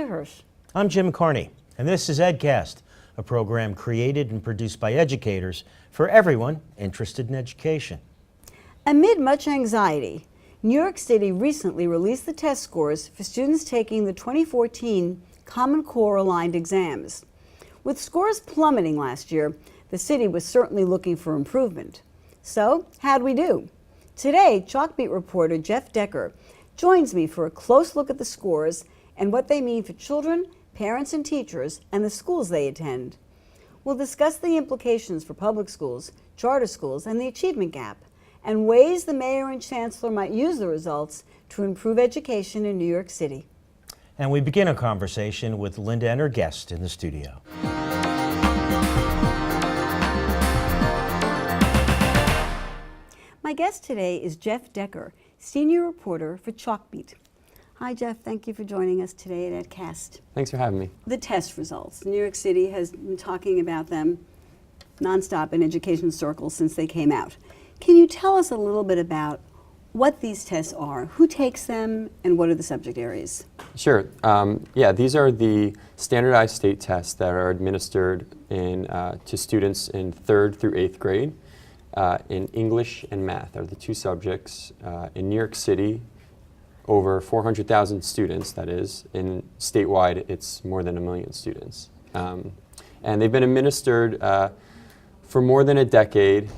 Hirsch. I'm Jim Carney, and this is EdCast, a program created and produced by educators for everyone interested in education. Amid much anxiety, New York City recently released the test scores for students taking the 2014 Common Core aligned exams. With scores plummeting last year, the city was certainly looking for improvement. So, how'd we do? Today, Chalkbeat reporter Geoff Decker joins me for a close look at the scores and what they mean for children, parents, and teachers, and the schools they attend. We'll discuss the implications for public schools, charter schools, and the achievement gap, and ways the mayor and chancellor might use the results to improve education in New York City. And we begin a conversation with Linda and her guest in the studio. My guest today is Geoff Decker, senior reporter for Chalkbeat. Hi, Geoff. Thank you for joining us today at EdCast. Thanks for having me. The test results. New York City has been talking about them nonstop in education circles since they came out. Can you tell us a little bit about what these tests are, who takes them, and what are the subject areas? Sure. These are the standardized state tests that are administered to students in 3rd through 8th grade. In English and math are the two subjects. In New York City, over 400,000 students, that is. In statewide, it's more than 1 million students. And they've been administered for more than a decade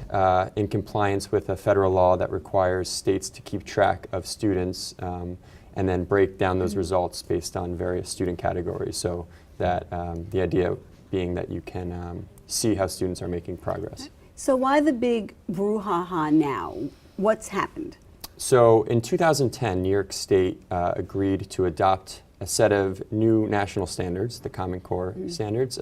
in compliance with a federal law that requires states to keep track of students and then break down those results based on various student categories, so that the idea being that you can see how students are making progress. So why the big brouhaha now? What's happened? So in 2010, New York State agreed to adopt a set of new national standards, the Common Core standards.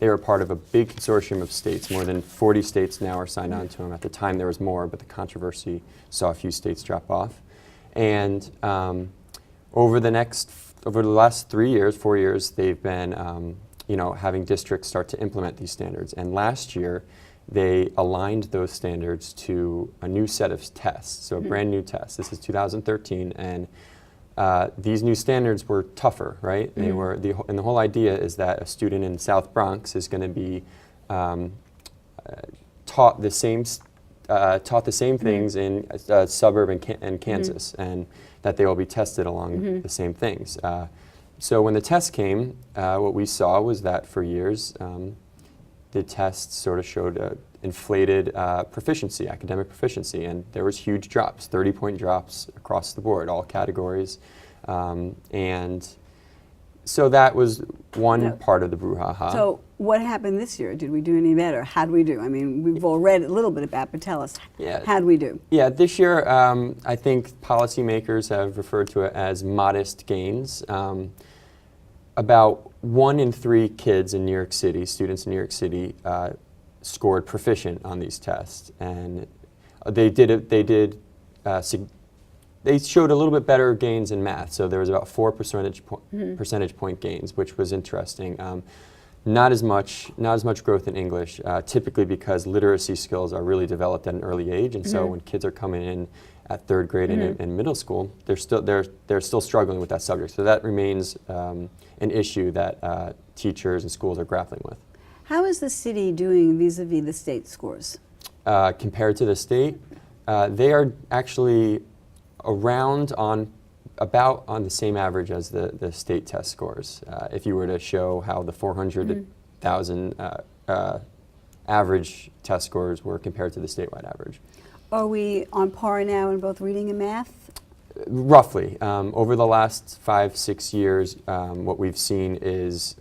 They were part of a big consortium of states. More than 40 states now are signed on to them. At the time there was more, but the controversy saw a few states drop off. And over the last 4 years, they've been having districts start to implement these standards. And last year, they aligned those standards to a new set of tests, so a brand new test. This is 2013, and these new standards were tougher, right? They were, and the whole idea is that a student in South Bronx is going to be taught the same things in a suburb in Kansas, and that they will be tested along the same things. So when the test came, what we saw was that for years, the tests sort of showed inflated proficiency, academic proficiency, and there was huge drops, 30-point drops across the board, all categories. And so that was one part of the brouhaha. So what happened this year? Did we do any better? How'd we do? I mean, we've all read a little bit about it, but tell us, how'd we do? Yeah, this year I think policymakers have referred to it as modest gains. About 1 in 3 kids in New York City, students in New York City, scored proficient on these tests, and they showed a little bit better gains in math. So there was about 4 percentage point gains, which was interesting. Not as much growth in English, typically because literacy skills are really developed at an early age, and so when kids are coming in at 3rd grade and in middle school, they're still struggling with that subject. So that remains an issue that teachers and schools are grappling with. How is the city doing vis-a-vis the state scores? Compared to the state, they are actually around about on the same average as the state test scores. If you were to show how the 400,000 average test scores were compared to the statewide average. Are we on par now in both reading and math? Roughly. Over the last 5-6 years, what we've seen is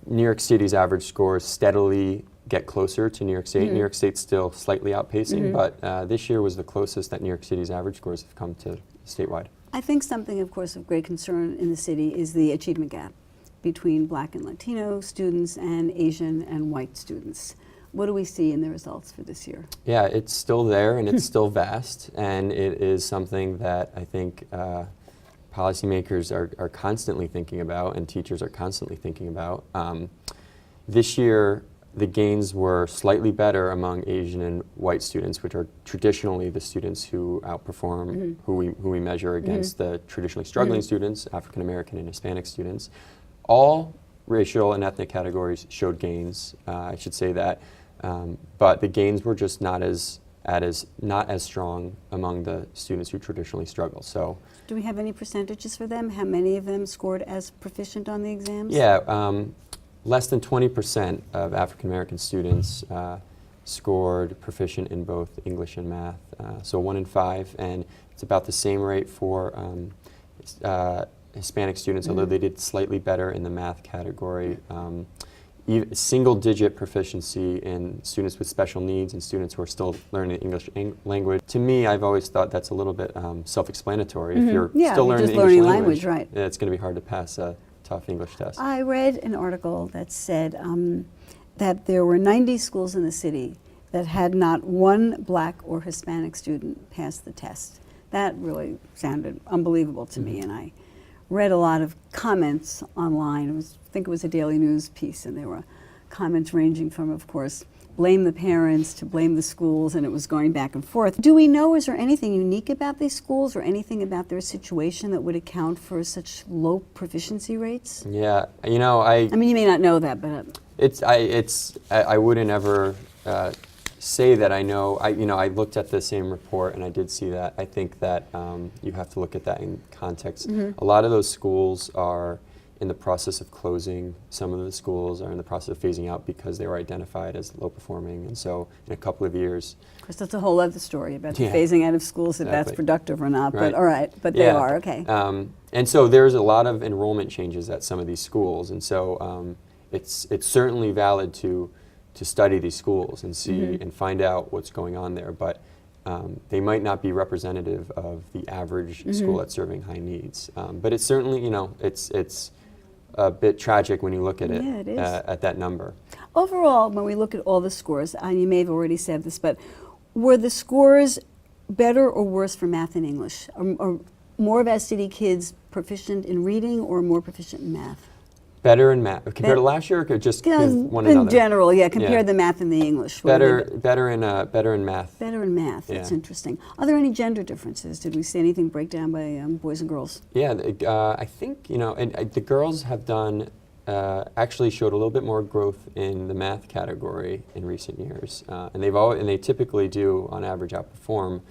New York City's average scores steadily get closer to New York State. New York State's still slightly outpacing, but this year was the closest that New York City's average scores have come to statewide. I think something, of course, of great concern in the city is the achievement gap between Black and Latino students and Asian and white students. What do we see in the results for this year? Yeah, it's still there and it's still vast, and it is something that I think policymakers are constantly thinking about and teachers are constantly thinking about. This year, the gains were slightly better among Asian and white students, which are traditionally the students who outperform, who we measure against the traditionally struggling students, African American and Hispanic students. All racial and ethnic categories showed gains, I should say that, but the gains were just not as strong among the students who traditionally struggle. So, do we have any percentages for them? How many of them scored as proficient on the exams? Yeah, less than 20% of African American students scored proficient in both English and math. So 1 in 5, and it's about the same rate for Hispanic students, although they did slightly better in the math category. Single-digit proficiency in students with special needs and students who are still learning the English language. To me, I've always thought that's a little bit self-explanatory. If you're still learning the English language, right. It's going to be hard to pass a tough English test. I read an article that said that there were 90 schools in the city that had not one black or Hispanic student pass the test. That really sounded unbelievable to me, and I read a lot of comments online. I think it was a Daily News piece, and there were comments ranging from, of course, blame the parents to blame the schools, and it was going back and forth. Do we know, is there anything unique about these schools or anything about their situation that would account for such low proficiency rates? Yeah, you know, I mean, you may not know that, but I wouldn't ever say that I know. I looked at the same report and I did see that. I think that you have to look at that in context. A lot of those schools are in the process of closing. Some of the schools are in the process of phasing out because they were identified as low performing, and so in a couple of years. Of course, that's a whole other story about the phasing out of schools, if that's productive or not, right. But all right, but they are, okay. And so there's a lot of enrollment changes at some of these schools, and so it's certainly valid to study these schools and see and find out what's going on there, but they might not be representative of the average school that's serving high needs. But it's certainly, it's a bit tragic when you look at it, at that number. Overall, when we look at all the scores, and you may have already said this, but were the scores better or worse for math and English? Are more of our city kids proficient in reading or more proficient in math? Better in math compared to last year, or just one another? In general, compare the math and the English. Better in math. Better in math. That's interesting. Are there any gender differences? Did we see anything break down by boys and girls? Yeah, I think and the girls have done actually showed a little bit more growth in the math category in recent years, and they typically do on average outperform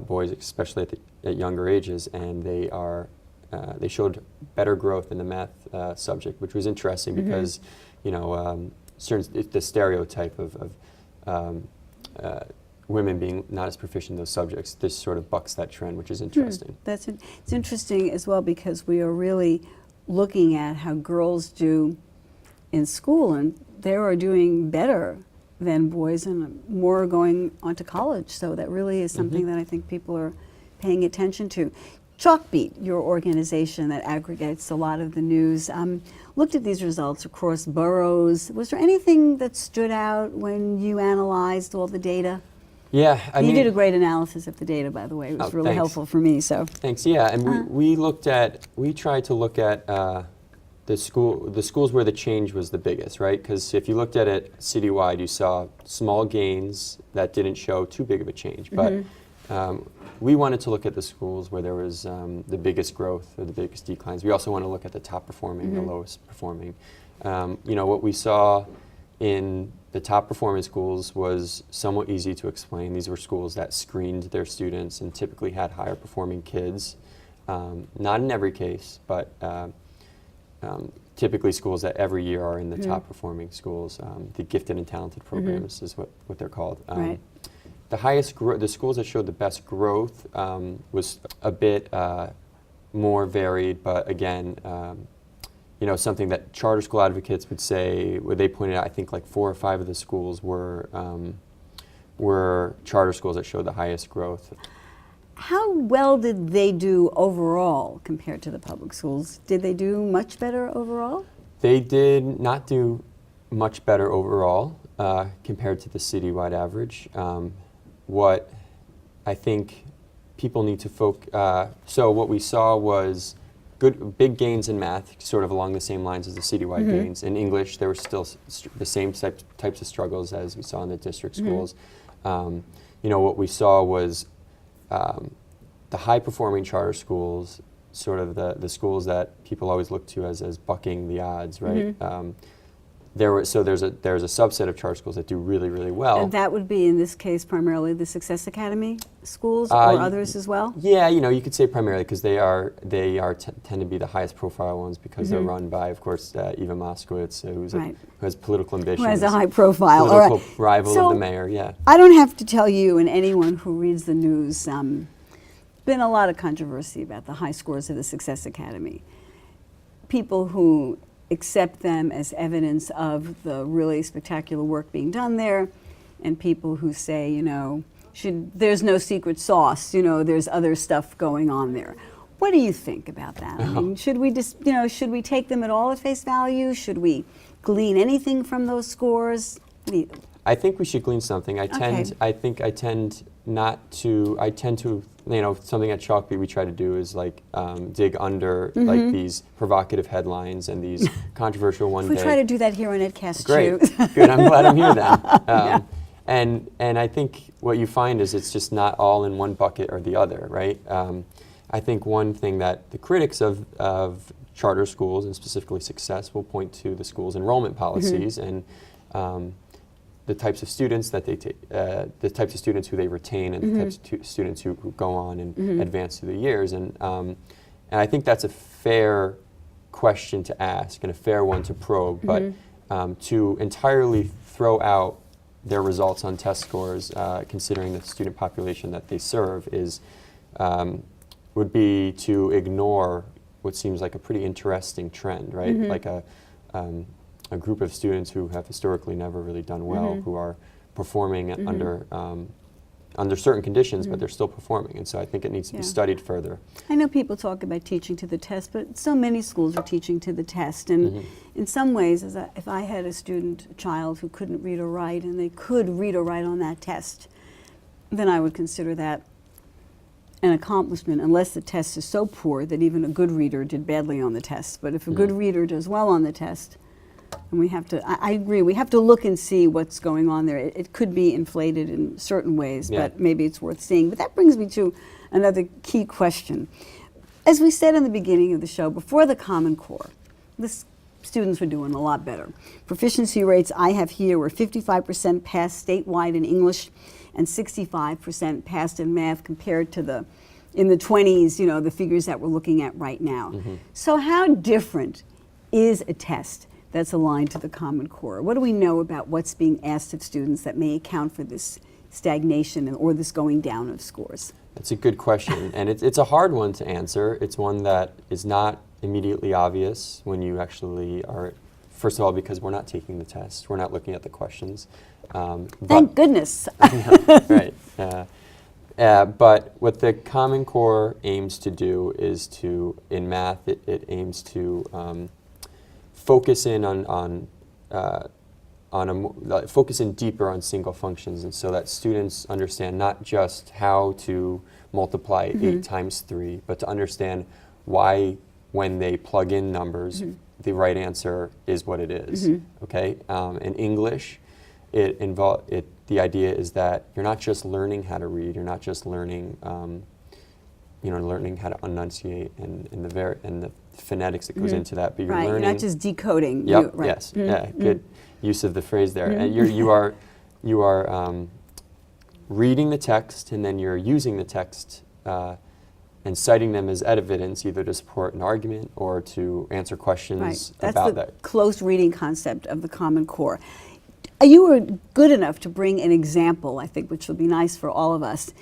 boys, especially at younger ages, and they showed better growth in the math subject, which was interesting because, the stereotype of women being not as proficient in those subjects, this sort of bucks that trend, which is interesting. It's interesting as well because we are really looking at how girls do in school, and they are doing better than boys and more are going on to college. So that really is something that I think people are paying attention to. Chalkbeat, your organization that aggregates a lot of the news, looked at these results across boroughs. Was there anything that stood out when you analyzed all the data? Yeah, you did a great analysis of the data, by the way. It was really helpful for me. So thanks. Yeah, and we tried to look at the schools where the change was the biggest, right? Because if you looked at it citywide, you saw small gains that didn't show too big of a change, but. We wanted to look at the schools where there was the biggest growth or the biggest declines. We also want to look at the top performing, the lowest performing. What we saw in the top performing schools was somewhat easy to explain. These were schools that screened their students and typically had higher performing kids. Not in every case, but typically schools that every year are in the top performing schools. The gifted and talented programs is what they're called. Right. The schools that showed the best growth was a bit more varied, but again, something that charter school advocates would say, where they pointed out, I think like 4 or 5 of the schools were charter schools that showed the highest growth. How well did they do overall compared to the public schools? Did they do much better overall? They did not do much better overall compared to the citywide average. What I think people need to so what we saw was big gains in math, sort of along the same lines as the citywide gains. In English, there were still the same types of struggles as we saw in the district schools. What we saw was the high-performing charter schools, sort of the schools that people always look to as bucking the odds, right? There's a subset of charter schools that do really, really well. And that would be, in this case, primarily the Success Academy schools, or others as well? Yeah, you could say primarily, because they tend to be the highest profile ones, because they're run by, of course, Eva Moskowitz, who has political ambitions. Who has a high profile. Political All right. rival So, of the mayor, yeah. I don't have to tell you and anyone who reads the news, been a lot of controversy about the high scores of the Success Academy. People who accept them as evidence of the really spectacular work being done there, and people who say, there's no secret sauce, there's other stuff going on there. What do you think about that? I mean, should we should we take them at all at face value? Should we glean anything from those scores? I think we should glean something. I tend to, something at Chalkbeat we try to do is dig under these provocative headlines and these controversial one day. We try to do that here on EdCast Great, too. good. I'm glad I'm here then. And I think what you find is it's just not all in one bucket or the other, right? I think one thing that the critics of charter schools, and specifically Success, will point to the school's enrollment policies and the types of students that they take, the types of students who they retain, and the types of students who go on and advance through the years. And I think that's a fair question to ask and a fair one to probe, but to entirely throw out their results on test scores, considering the student population that they serve, would be to ignore what seems like a pretty interesting trend, right? Like a group of students who have historically never really done well, who are performing under certain conditions, but they're still performing. And so I think it needs to be studied further. I know people talk about teaching to the test, but so many schools are teaching to the test. And in some ways, if I had a child who couldn't read or write, and they could read or write on that test, then I would consider that an accomplishment, unless the test is so poor that even a good reader did badly on the test. But if a good reader does well on the test, and we have to, I agree, we have to look and see what's going on there. It could be inflated in certain ways, but maybe it's worth seeing. But that brings me to another key question. As we said in the beginning of the show, before the Common Core, the students were doing a lot better. Proficiency rates I have here were 55% passed statewide in English and 65% passed in math, compared to in the 20s, the figures that we're looking at right now. So how different is a test that's aligned to the Common Core? What do we know about what's being asked of students that may account for this stagnation or this going down of scores? That's a good question, and it's a hard one to answer. It's one that is not immediately obvious when you actually are, first of all, because we're not taking the test, we're not looking at the questions. Thank goodness. Right. But what the Common Core aims to do is in math, it aims to focus in focus in deeper on single functions, and so that students understand not just how to multiply 8 times 3, but to understand why, when they plug in numbers, the right answer is what it is. Okay. In English, the idea is that you're not just learning how to read, you're not just learning, learning how to enunciate and the phonetics that goes into that, but you're learning. You're not just decoding. Yep. Yes. Yeah. Good use of the phrase there. And you are reading the text, and then you're using the text and citing them as evidence, either to support an argument or to answer questions about that. That's the close reading concept of the Common Core. You were good enough to bring an example, I think, which will be nice for all of us,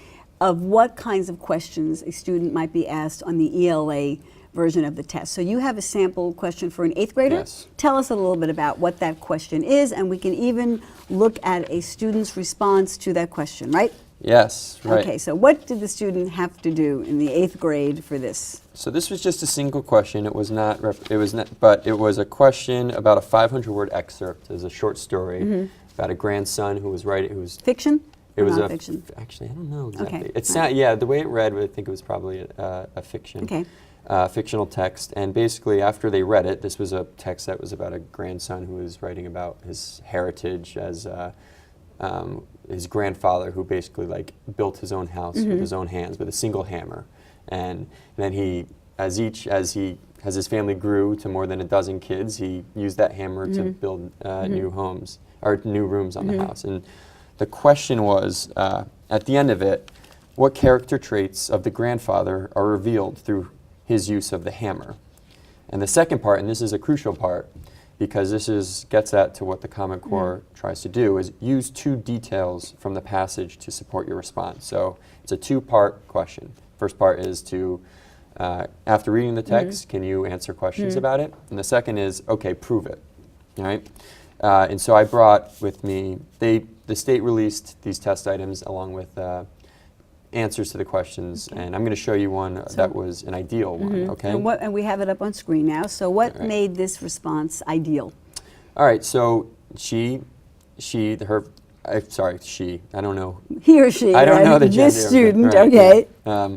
of what kinds of questions a student might be asked on the ELA version of the test. So you have a sample question for an 8th grader? Yes. Tell us a little bit about what that question is, and we can even look at a student's response to that question, right? Yes, right. Okay, so what did the student have to do in the 8th grade for this? So this was just a single question. It was not, but it was a question about a 500-word excerpt as a short story about a grandson who was writing, Fiction? It was nonfiction? actually, I don't know exactly. Okay. It's not, yeah, the way it read, I think it was probably a fiction. Okay. Fictional text. And basically, after they read it, this was a text that was about a grandson who was writing about his heritage as his grandfather, who basically like built his own house with his own hands with a single hammer. And then he, as his family grew to more than a dozen kids, he used that hammer to build new homes or new rooms on the house. And the question was, at the end of it, what character traits of the grandfather are revealed through his use of the hammer? And the second part, and this is a crucial part, because this gets at to what the Common Core tries to do, is use two details from the passage to support your response. So it's a two-part question. First part is to, after reading the text, can you answer questions about it? And the second is, okay, prove it. All right? And so I brought with me, the state released these test items along with answers to the questions, and I'm going to show you one that was an ideal one, okay? And we have it up on screen now. So what made this response ideal? All right, so she, I don't know. He or she. I don't know the gender. This student, Right, okay. yeah.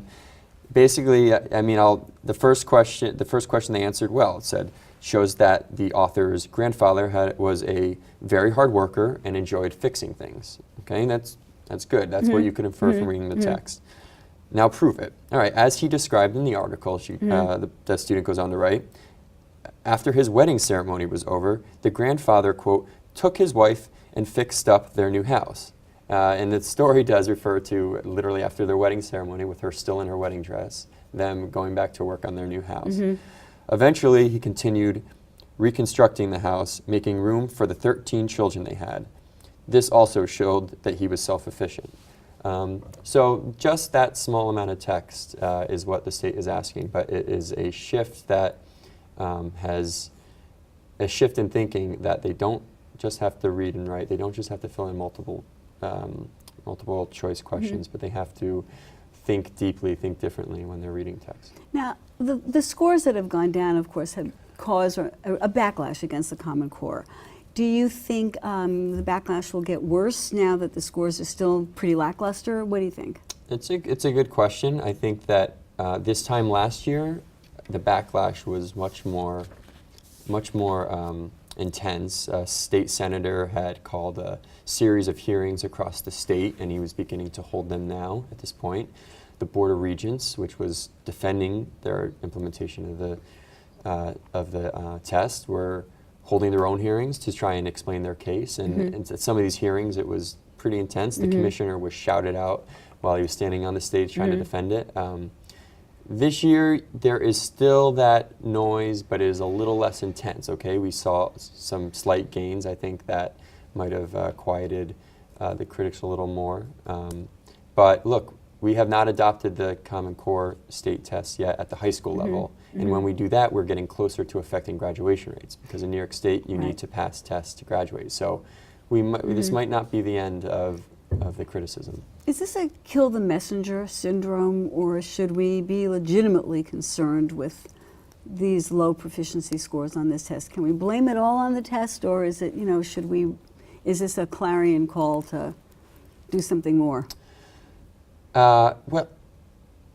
Basically, I mean, the first question they answered well. It said, shows that the author's grandfather was a very hard worker and enjoyed fixing things. Okay, that's good. That's what you can infer from reading the text. Now prove it. All right, as he described in the article, the student goes on to write, after his wedding ceremony was over, the grandfather, quote, took his wife and fixed up their new house. And the story does refer to literally after their wedding ceremony, with her still in her wedding dress, them going back to work on their new house. Eventually, he continued reconstructing the house, making room for the 13 children they had. This also showed that he was self-efficient. So just that small amount of text is what the state is asking, but it is a shift that has a shift in thinking that they don't just have to read and write, they don't just have to fill in multiple choice questions, but they have to think deeply, think differently when they're reading text. Now, the scores that have gone down, of course, have caused a backlash against the Common Core. Do you think the backlash will get worse now that the scores are still pretty lackluster? What do you think? It's a good question. I think that this time last year, the backlash was much more intense. A state senator had called a series of hearings across the state, and he was beginning to hold them now at this point. The Board of Regents, which was defending their implementation of the test, were holding their own hearings to try and explain their case. And at some of these hearings, it was pretty intense. The commissioner was shouted out while he was standing on the stage trying to defend it. This year, there is still that noise, but it is a little less intense, okay? We saw some slight gains. I think that might have quieted the critics a little more. But look, we have not adopted the Common Core state test yet at the high school level. And when we do that, we're getting closer to affecting graduation rates, because in New York State, you need to pass tests to graduate. So this might not be the end of the criticism. Is this a kill the messenger syndrome, or should we be legitimately concerned with these low proficiency scores on this test? Can we blame it all on the test, or is it, is this a clarion call to do something more? What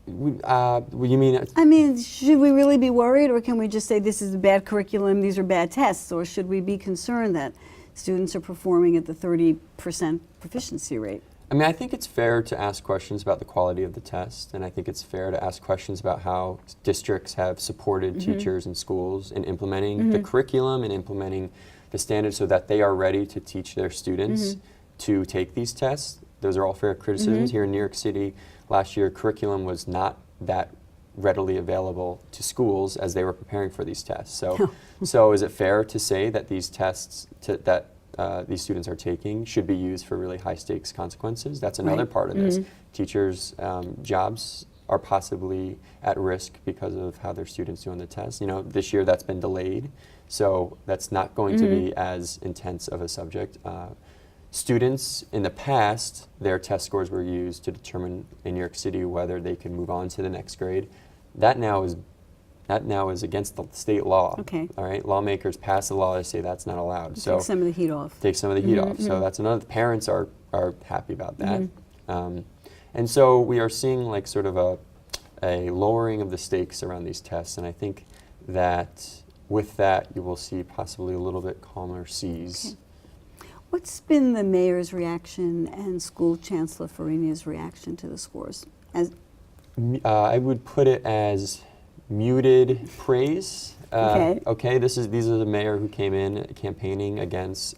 you mean? I mean, should we really be worried, or can we just say this is a bad curriculum, these are bad tests, or should we be concerned that students are performing at the 30% proficiency rate? I mean, I think it's fair to ask questions about the quality of the test, and I think it's fair to ask questions about how districts have supported teachers and schools in implementing the curriculum and implementing the standards so that they are ready to teach their students to take these tests. Those are all fair criticisms. Here in New York City, last year, curriculum was not that readily available to schools as they were preparing for these tests. So is it fair to say that these tests that these students are taking should be used for really high stakes consequences? That's another part of this. Teachers' jobs are possibly at risk because of how their students do on the test. This year that's been delayed, so that's not going to be as intense of a subject. Students in the past, their test scores were used to determine in New York City whether they could move on to the next grade. That now is against the state law. Okay. All right. Lawmakers pass a law to say that's not allowed. So take some of the heat off. Take some of the heat off. So that's another. Parents are are happy about that. And so we are seeing like sort of a lowering of the stakes around these tests, and I think that with that you will see possibly a little bit calmer seas. Okay. What's been the mayor's reaction and school chancellor Farinia's reaction to the scores? I would put it as muted praise. Okay. These are the mayor who came in campaigning against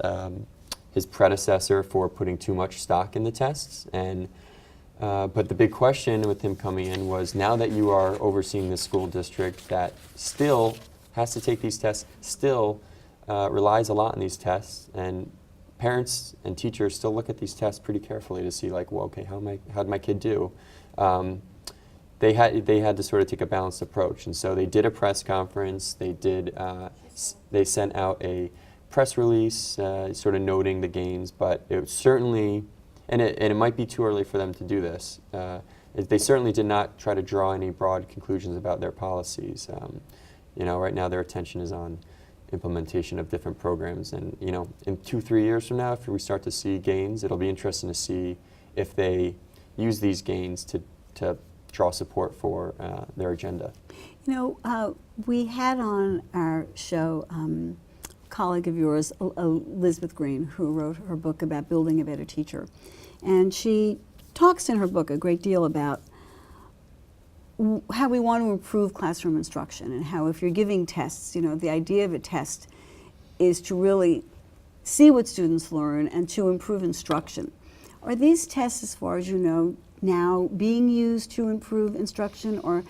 his predecessor for putting too much stock in the tests, and but the big question with him coming in was, now that you are overseeing the school district that still has to take these tests, still relies a lot on these tests, and parents and teachers still look at these tests pretty carefully to see, like, well, okay, how'd my kid do? They had to sort of take a balanced approach, and so they did a press conference. They sent out a press release, sort of noting the gains, but it certainly, and it might be too early for them to do this. They certainly did not try to draw any broad conclusions about their policies. Right now their attention is on implementation of different programs, and in 2-3 years from now, if we start to see gains, it'll be interesting to see if they use these gains to draw support for their agenda. We had on our show a colleague of yours, Elizabeth Green, who wrote her book about building a better teacher. And she talks in her book a great deal about how we want to improve classroom instruction, and how if you're giving tests, the idea of a test is to really see what students learn and to improve instruction. Are these tests, as far as you know, now being used to improve instruction, or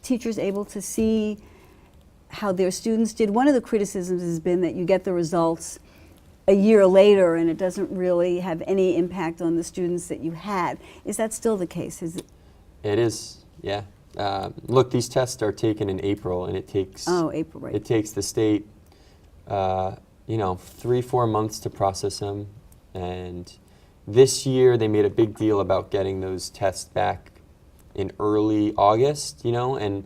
teachers able to see how their students did? One of the criticisms has been that you get the results a year later and it doesn't really have any impact on the students that you had. Is that still the case? Is it? It is, yeah. Look, these tests are taken in April, and it takes April, right. It takes the state 3-4 months to process them, and this year they made a big deal about getting those tests back in early August, and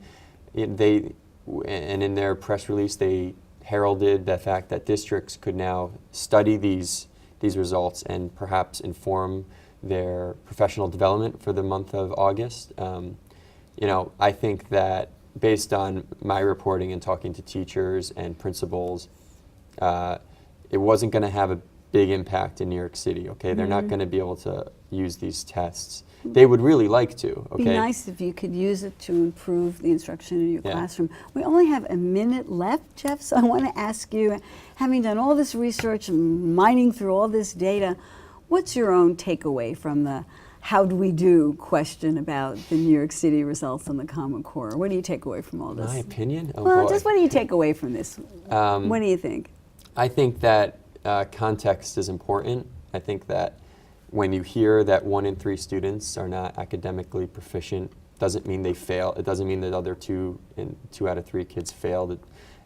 in their press release they heralded the fact that districts could now study these results and perhaps inform their professional development for the month of August. I think that based on my reporting and talking to teachers and principals, it wasn't going to have a big impact in New York City, okay? They're not going to be able to use these tests. They would really like to, okay? It'd be nice if you could use it to improve the instruction in your classroom. We only have a minute left, Geoff, so I want to ask you, having done all this research and mining through all this data, what's your own takeaway from the how do we do question about the New York City results on the Common Core? What do you take away from all this? My opinion? Oh, well, boy. just what do you take away from this? What do you think? I think that context is important. I think that when you hear that 1 in 3 students are not academically proficient, doesn't mean they fail. It doesn't mean that other 2 out of 3 kids failed.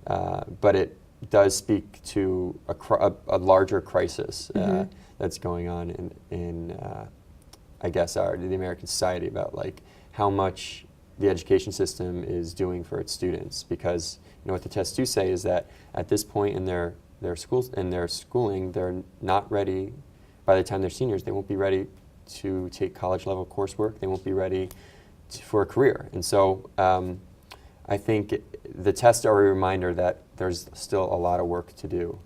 But it does speak to a larger crisis that's going on in I guess, the American society, about like how much the education system is doing for its students. Because what the tests do say is that at this point in their schooling, they're not ready. By the time they're seniors, they won't be ready to take college level coursework. They won't be ready for a career. And so I think the tests are a reminder that there's still a lot of work to do.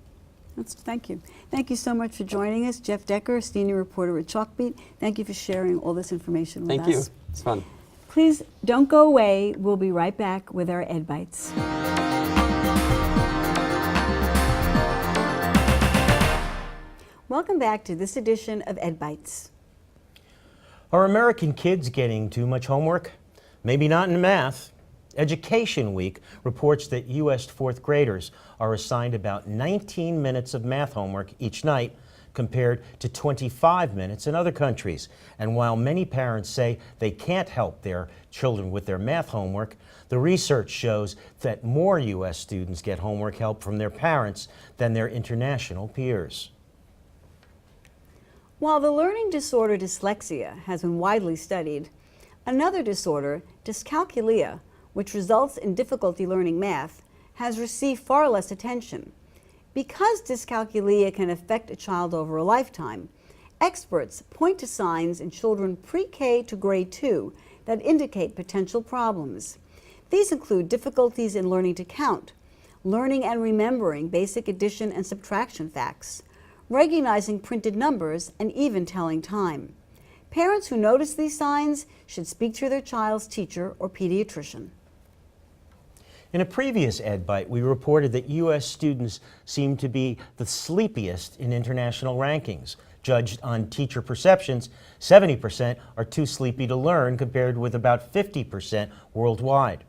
Thank you. Thank you so much for joining us. Geoff Decker, senior reporter at Chalkbeat. Thank you for sharing all this information with us. Thank you. It's fun. Please don't go away. We'll be right back with our Ed Bites. Welcome back to this edition of Ed Bites. Are American kids getting too much homework? Maybe not in math. Education Week reports that U.S. 4th graders are assigned about 19 minutes of math homework each night, compared to 25 minutes in other countries. And while many parents say they can't help their children with their math homework, the research shows that more U.S. students get homework help from their parents than their international peers. While the learning disorder dyslexia has been widely studied, another disorder, dyscalculia, which results in difficulty learning math, has received far less attention. Because dyscalculia can affect a child over a lifetime, Experts point to signs in children pre-K to grade 2 that indicate potential problems. These include difficulties in learning to count, learning and remembering basic addition and subtraction facts, recognizing printed numbers, and even telling time. Parents who notice these signs should speak to their child's teacher or pediatrician. In a previous Ed Bite, we reported that U.S. students seem to be the sleepiest in international rankings. Judged on teacher perceptions, 70% are too sleepy to learn, compared with about 50% worldwide.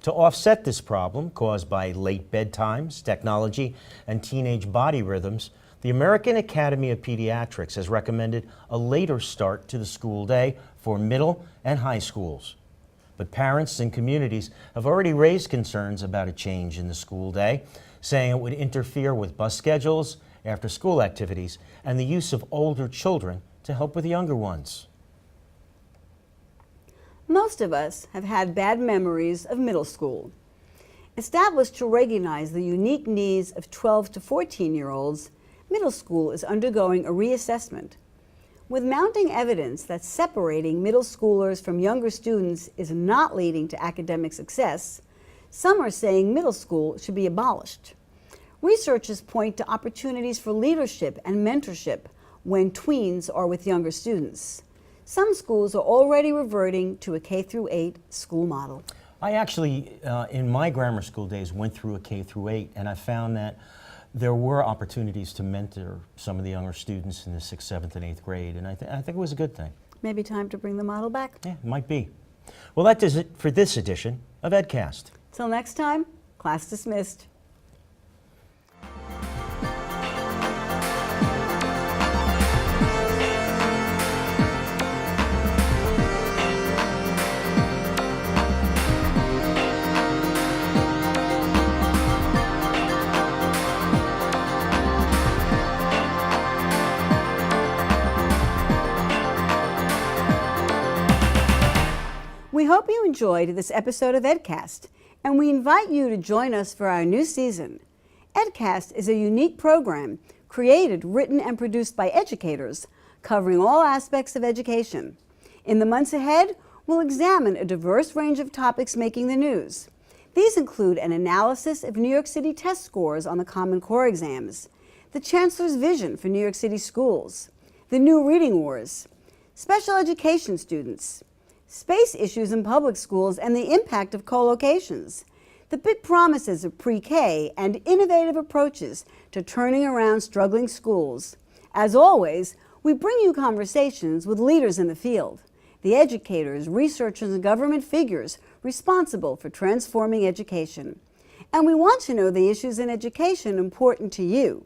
To offset this problem caused by late bedtimes, technology, and teenage body rhythms, the American Academy of Pediatrics has recommended a later start to the school day for middle and high schools. But parents and communities have already raised concerns about a change in the school day, saying it would interfere with bus schedules, after-school activities, and the use of older children to help with younger ones. Most of us have had bad memories of middle school. Established to recognize the unique needs of 12 to 14-year-olds, middle school is undergoing a reassessment. With mounting evidence that separating middle schoolers from younger students is not leading to academic success, some are saying middle school should be abolished. Researchers point to opportunities for leadership and mentorship when tweens are with younger students. Some schools are already reverting to a K-8 school model. I actually, in my grammar school days, went through a K-8, and I found that there were opportunities to mentor some of the younger students in the 6th, 7th, and 8th grade, and I think it was a good thing. Maybe time to bring the model back? Yeah, it might be. Well, that does it for this edition of EdCast. Till next time, class dismissed. We hope you enjoyed this episode of EdCast, and we invite you to join us for our new season. EdCast is a unique program created, written, and produced by educators, covering all aspects of education. In the months ahead, we'll examine a diverse range of topics making the news. These include an analysis of New York City test scores on the Common Core exams, the Chancellor's vision for New York City schools, the new reading wars, special education students, space issues in public schools and the impact of co-locations, the big promises of pre-K, and innovative approaches to turning around struggling schools. As always, we bring you conversations with leaders in the field, the educators, researchers, and government figures responsible for transforming education. And we want to know the issues in education important to you.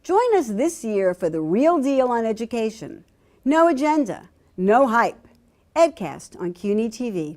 Join us this year for the real deal on education. No agenda, no hype. EdCast on CUNY TV.